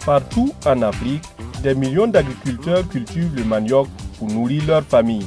Partout en Afrique, des millions d'agriculteurs cultivent le manioc pour nourrir leur famille.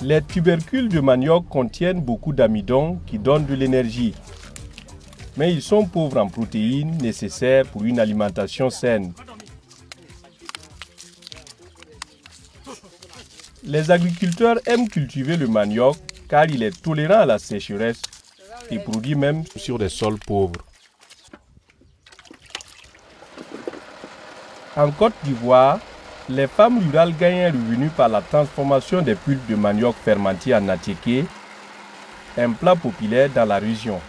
Les tubercules de manioc contiennent beaucoup d'amidon qui donnent de l'énergie. Mais ils sont pauvres en protéines nécessaires pour une alimentation saine. Les agriculteurs aiment cultiver le manioc car il est tolérant à la sécheresse et produit même sur des sols pauvres. En Côte d'Ivoire, les femmes rurales gagnent un revenu par la transformation des pulpes de manioc fermentés en attiéké, un plat populaire dans la région.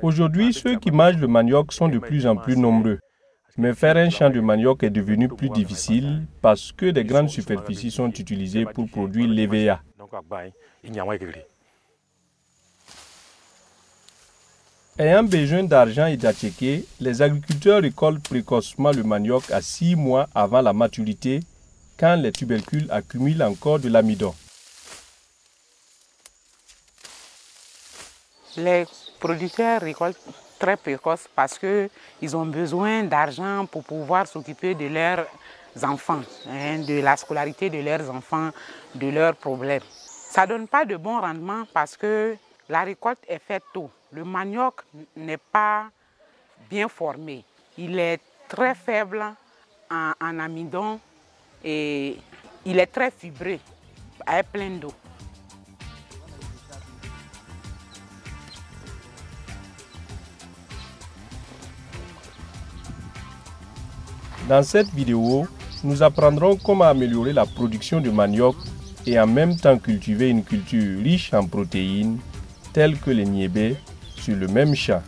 Aujourd'hui, ceux qui mangent le manioc sont de plus en plus nombreux. Mais faire un champ de manioc est devenu plus difficile parce que des grandes superficies sont utilisées pour produire l'EVA. Ayant besoin d'argent et d'attiéké, les agriculteurs récoltent précocement le manioc à 6 mois avant la maturité, quand les tubercules accumulent encore de l'amidon. Les producteurs récoltent très précoce parce qu'ils ont besoin d'argent pour pouvoir s'occuper de leurs enfants, de la scolarité de leurs enfants, de leurs problèmes. Ça ne donne pas de bon rendement parce que la récolte est faite tôt. Le manioc n'est pas bien formé. Il est très faible en amidon et il est très fibré, il est plein d'eau. Dans cette vidéo, nous apprendrons comment améliorer la production de manioc et en même temps cultiver une culture riche en protéines, telles que les niébés, sur le même champ.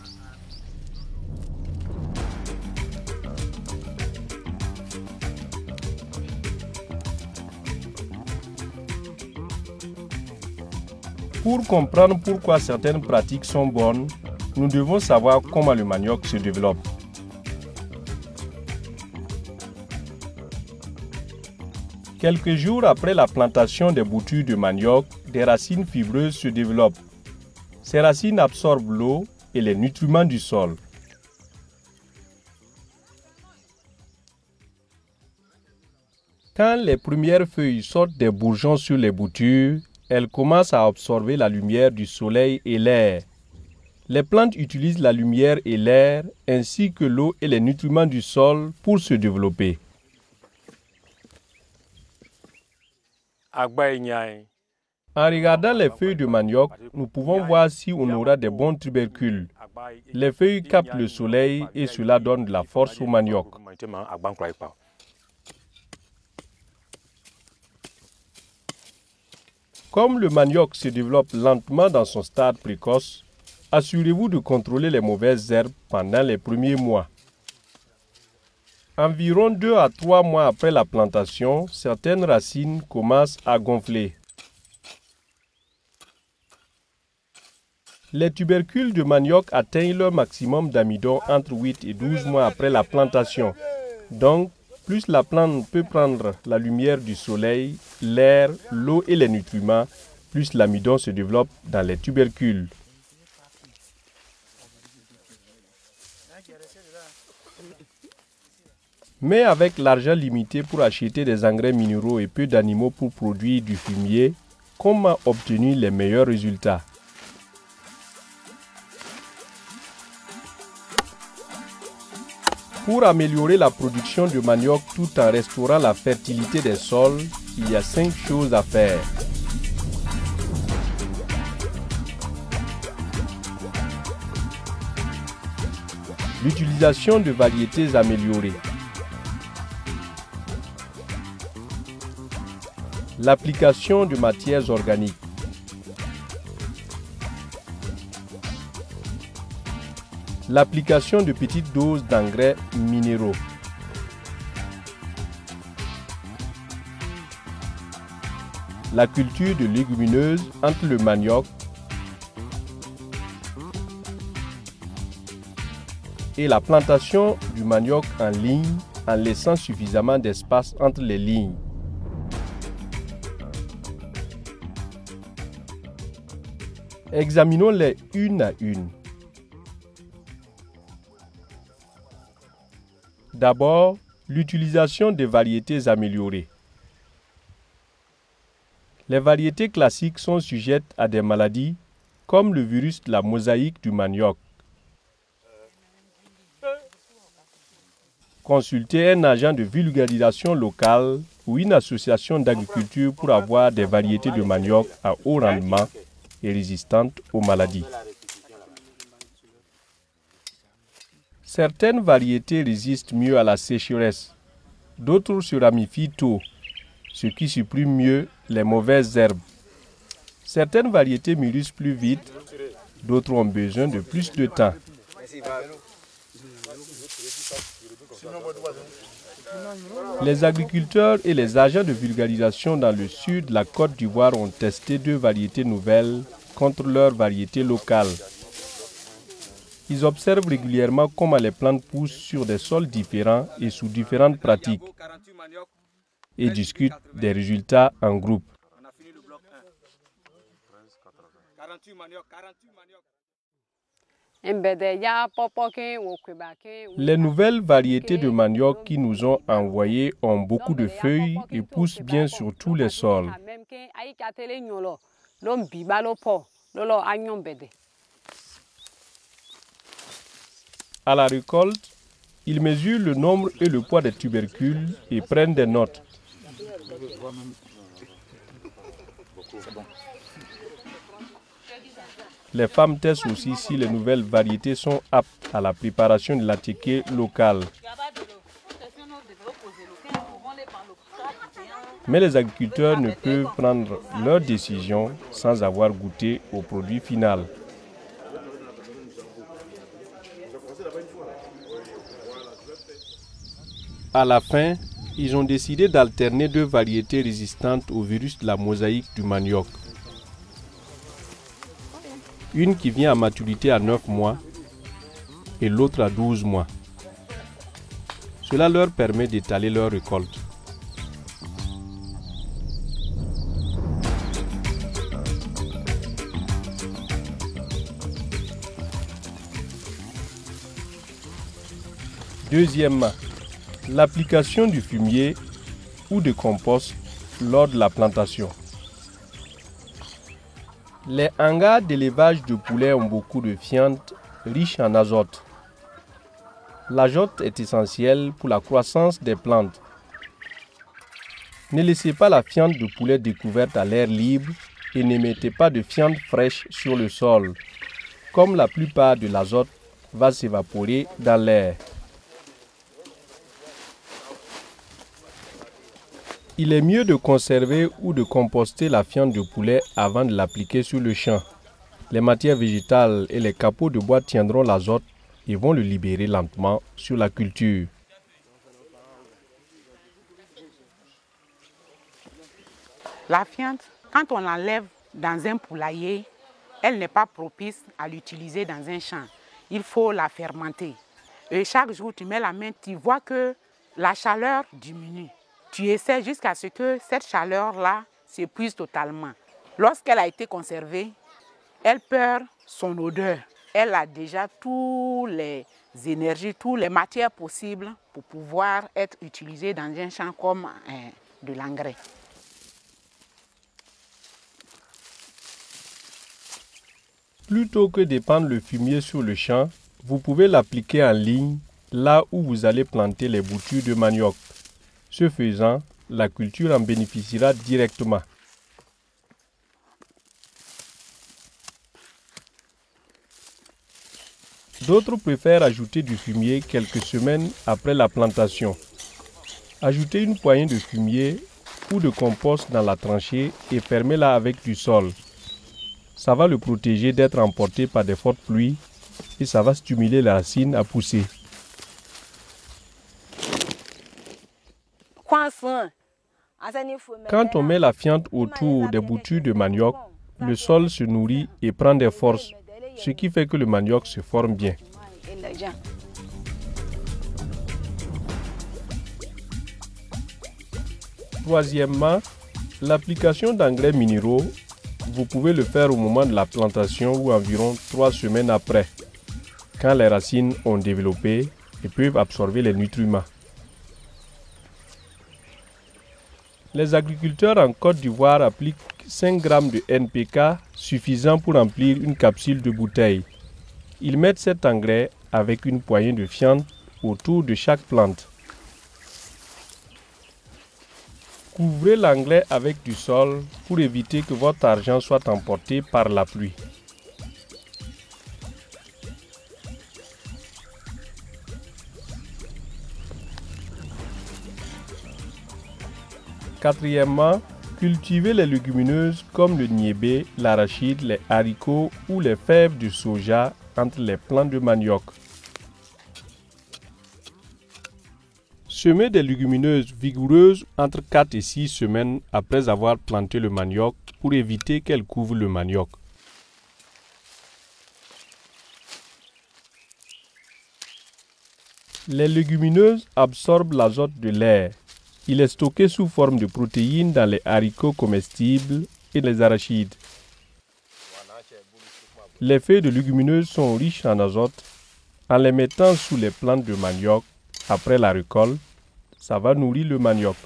Pour comprendre pourquoi certaines pratiques sont bonnes, nous devons savoir comment le manioc se développe. Quelques jours après la plantation des boutures de manioc, des racines fibreuses se développent. Ces racines absorbent l'eau et les nutriments du sol. Quand les premières feuilles sortent des bourgeons sur les boutures, elles commencent à absorber la lumière du soleil et l'air. Les plantes utilisent la lumière et l'air, ainsi que l'eau et les nutriments du sol pour se développer. En regardant les feuilles de manioc, nous pouvons voir si on aura des bons tubercules. Les feuilles captent le soleil et cela donne de la force au manioc. Comme le manioc se développe lentement dans son stade précoce, assurez-vous de contrôler les mauvaises herbes pendant les premiers mois. Environ 2 à 3 mois après la plantation, certaines racines commencent à gonfler. Les tubercules de manioc atteignent leur maximum d'amidon entre 8 et 12 mois après la plantation. Donc, plus la plante peut prendre la lumière du soleil, l'air, l'eau et les nutriments, plus l'amidon se développe dans les tubercules. Mais avec l'argent limité pour acheter des engrais minéraux et peu d'animaux pour produire du fumier, comment obtenir les meilleurs résultats? Pour améliorer la production de manioc tout en restaurant la fertilité des sols, il y a 5 choses à faire. L'utilisation de variétés améliorées. L'application de matières organiques. L'application de petites doses d'engrais minéraux. La culture de légumineuses entre le manioc et la plantation du manioc en ligne en laissant suffisamment d'espace entre les lignes. Examinons-les une à une. D'abord, l'utilisation des variétés améliorées. Les variétés classiques sont sujettes à des maladies comme le virus de la mosaïque du manioc. Consultez un agent de vulgarisation local ou une association d'agriculture pour avoir des variétés de manioc à haut rendement et résistantes aux maladies. Certaines variétés résistent mieux à la sécheresse, d'autres se ramifient tôt, ce qui supprime mieux les mauvaises herbes. Certaines variétés mûrissent plus vite, d'autres ont besoin de plus de temps. Les agriculteurs et les agents de vulgarisation dans le sud de la Côte d'Ivoire ont testé 2 variétés nouvelles contre leurs variétés locales. Ils observent régulièrement comment les plantes poussent sur des sols différents et sous différentes pratiques et discutent des résultats en groupe. Les nouvelles variétés de manioc qui nous ont envoyées ont beaucoup de feuilles et poussent bien sur tous les sols. À la récolte, ils mesurent le nombre et le poids des tubercules et prennent des notes. Les femmes testent aussi si les nouvelles variétés sont aptes à la préparation de l'attiqué local. Mais les agriculteurs ne peuvent prendre leurs décisions sans avoir goûté au produit final. À la fin, ils ont décidé d'alterner 2 variétés résistantes au virus de la mosaïque du manioc. Une qui vient à maturité à 9 mois et l'autre à 12 mois. Cela leur permet d'étaler leur récolte. Deuxièmement, l'application du fumier ou de compost lors de la plantation. Les hangars d'élevage de poulets ont beaucoup de fientes riches en azote. L'azote est essentiel pour la croissance des plantes. Ne laissez pas la fiente de poulet découverte à l'air libre et ne mettez pas de fiente fraîche sur le sol, comme la plupart de l'azote va s'évaporer dans l'air. Il est mieux de conserver ou de composter la fiente de poulet avant de l'appliquer sur le champ. Les matières végétales et les capots de bois tiendront l'azote et vont le libérer lentement sur la culture. La fiente, quand on l'enlève dans un poulailler, elle n'est pas propice à l'utiliser dans un champ. Il faut la fermenter. Et chaque jour, tu mets la main, tu vois que la chaleur diminue. Tu essaies jusqu'à ce que cette chaleur-là s'épuise totalement. Lorsqu'elle a été conservée, elle perd son odeur. Elle a déjà toutes les énergies, toutes les matières possibles pour pouvoir être utilisée dans un champ comme de l'engrais. Plutôt que d'épandre le fumier sur le champ, vous pouvez l'appliquer en ligne là où vous allez planter les boutures de manioc. Ce faisant, la culture en bénéficiera directement. D'autres préfèrent ajouter du fumier quelques semaines après la plantation. Ajoutez une poignée de fumier ou de compost dans la tranchée et fermez-la avec du sol. Ça va le protéger d'être emporté par des fortes pluies et ça va stimuler la racine à pousser. Quand on met la fiente autour des boutures de manioc, le sol se nourrit et prend des forces, ce qui fait que le manioc se forme bien. Troisièmement, l'application d'engrais minéraux Vous pouvez le faire au moment de la plantation ou environ 3 semaines après, quand les racines ont développé et peuvent absorber les nutriments. Les agriculteurs en Côte d'Ivoire appliquent 5 g de NPK suffisant pour remplir une capsule de bouteille. Ils mettent cet engrais avec une poignée de fiente autour de chaque plante. Couvrez l'engrais avec du sol pour éviter que votre argent soit emporté par la pluie. Quatrièmement, cultivez les légumineuses comme le niébé, l'arachide, les haricots ou les fèves de soja entre les plants de manioc. Semez des légumineuses vigoureuses entre 4 et 6 semaines après avoir planté le manioc pour éviter qu'elles couvrent le manioc. Les légumineuses absorbent l'azote de l'air. Il est stocké sous forme de protéines dans les haricots comestibles et les arachides. Les feuilles de légumineuses sont riches en azote. En les mettant sous les plantes de manioc après la récolte, ça va nourrir le manioc.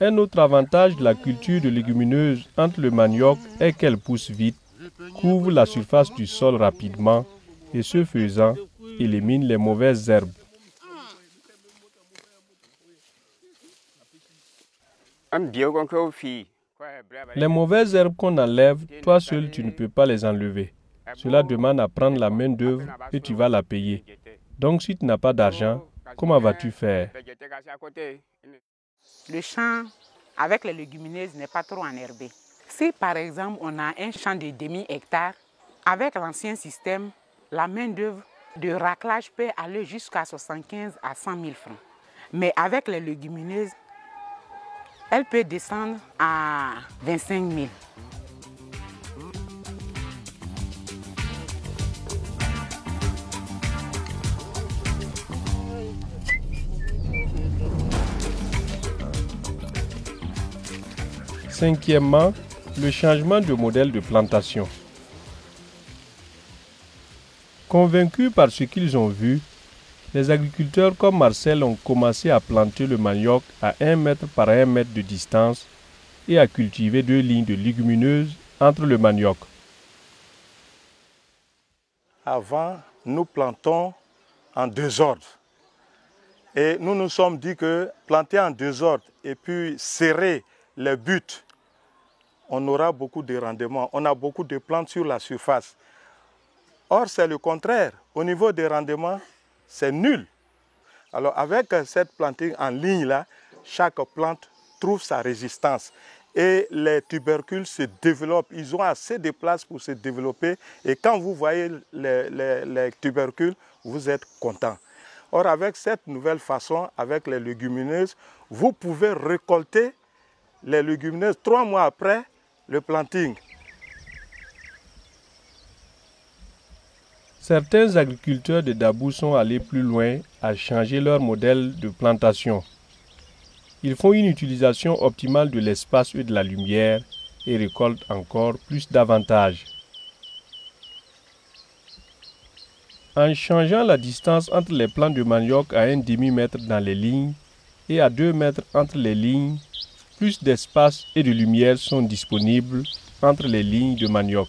Un autre avantage de la culture de légumineuses entre le manioc est qu'elle pousse vite, couvre la surface du sol rapidement et ce faisant, élimine les mauvaises herbes. Les mauvaises herbes qu'on enlève, toi seul tu ne peux pas les enlever. Cela demande à prendre la main d'œuvre et tu vas la payer. Donc si tu n'as pas d'argent, comment vas-tu faire? Le champ avec les légumineuses n'est pas trop enherbé. Si par exemple on a un champ de demi-hectare, avec l'ancien système, la main-d'œuvre de raclage peut aller jusqu'à 75 à 100 000 francs. Mais avec les légumineuses, elle peut descendre à 25 000. Cinquièmement, le changement de modèle de plantation. Convaincus par ce qu'ils ont vu, les agriculteurs comme Marcel ont commencé à planter le manioc à 1 mètre par 1 mètre de distance et à cultiver 2 lignes de légumineuses entre le manioc. Avant, nous plantons en désordre. Et nous nous sommes dit que planter en désordre et puis serrer les buts, on aura beaucoup de rendements. On a beaucoup de plantes sur la surface. Or, c'est le contraire. Au niveau des rendements, c'est nul. Alors, avec cette planting en ligne-là, chaque plante trouve sa résistance. Et les tubercules se développent. Ils ont assez de place pour se développer. Et quand vous voyez les tubercules, vous êtes content. Or, avec cette nouvelle façon, avec les légumineuses, vous pouvez récolter les légumineuses 3 mois après le planting. Certains agriculteurs de Dabou sont allés plus loin à changer leur modèle de plantation. Ils font une utilisation optimale de l'espace et de la lumière et récoltent encore plus d'avantages. En changeant la distance entre les plants de manioc à 1 demi-mètre dans les lignes et à 2 mètres entre les lignes, plus d'espace et de lumière sont disponibles entre les lignes de manioc.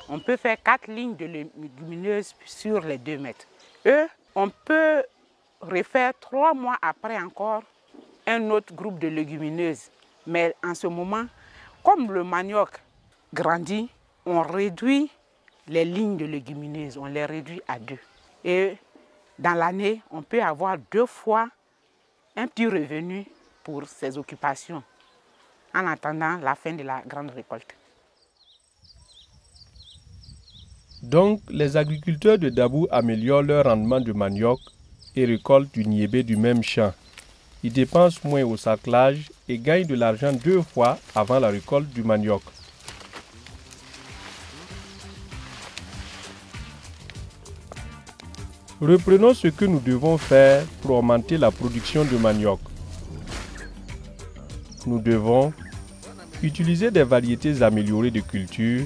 On peut faire 4 lignes de légumineuses sur les 2 mètres. On peut refaire 3 mois après encore un autre groupe de légumineuses. Mais en ce moment, comme le manioc grandit, on réduit les lignes de légumineuses, on les réduit à 2. Et dans l'année, on peut avoir 2 fois un petit revenu pour ces occupations en attendant la fin de la grande récolte. Donc, les agriculteurs de Dabou améliorent leur rendement de manioc et récoltent du niébé du même champ. Ils dépensent moins au sarclage et gagnent de l'argent 2 fois avant la récolte du manioc. Reprenons ce que nous devons faire pour augmenter la production de manioc. Nous devons utiliser des variétés améliorées de culture,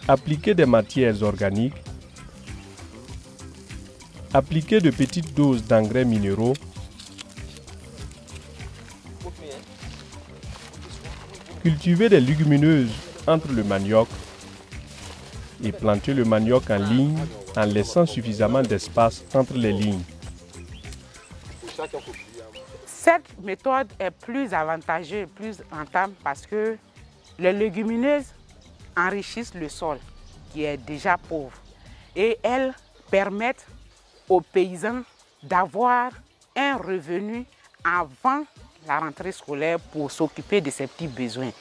appliquer des matières organiques, appliquer de petites doses d'engrais minéraux, cultiver des légumineuses entre le manioc et planter le manioc en ligne en laissant suffisamment d'espace entre les lignes. Cette méthode est plus avantageuse, plus rentable parce que les légumineuses enrichissent le sol qui est déjà pauvre et elles permettent aux paysans d'avoir un revenu avant la rentrée scolaire pour s'occuper de ses petits besoins.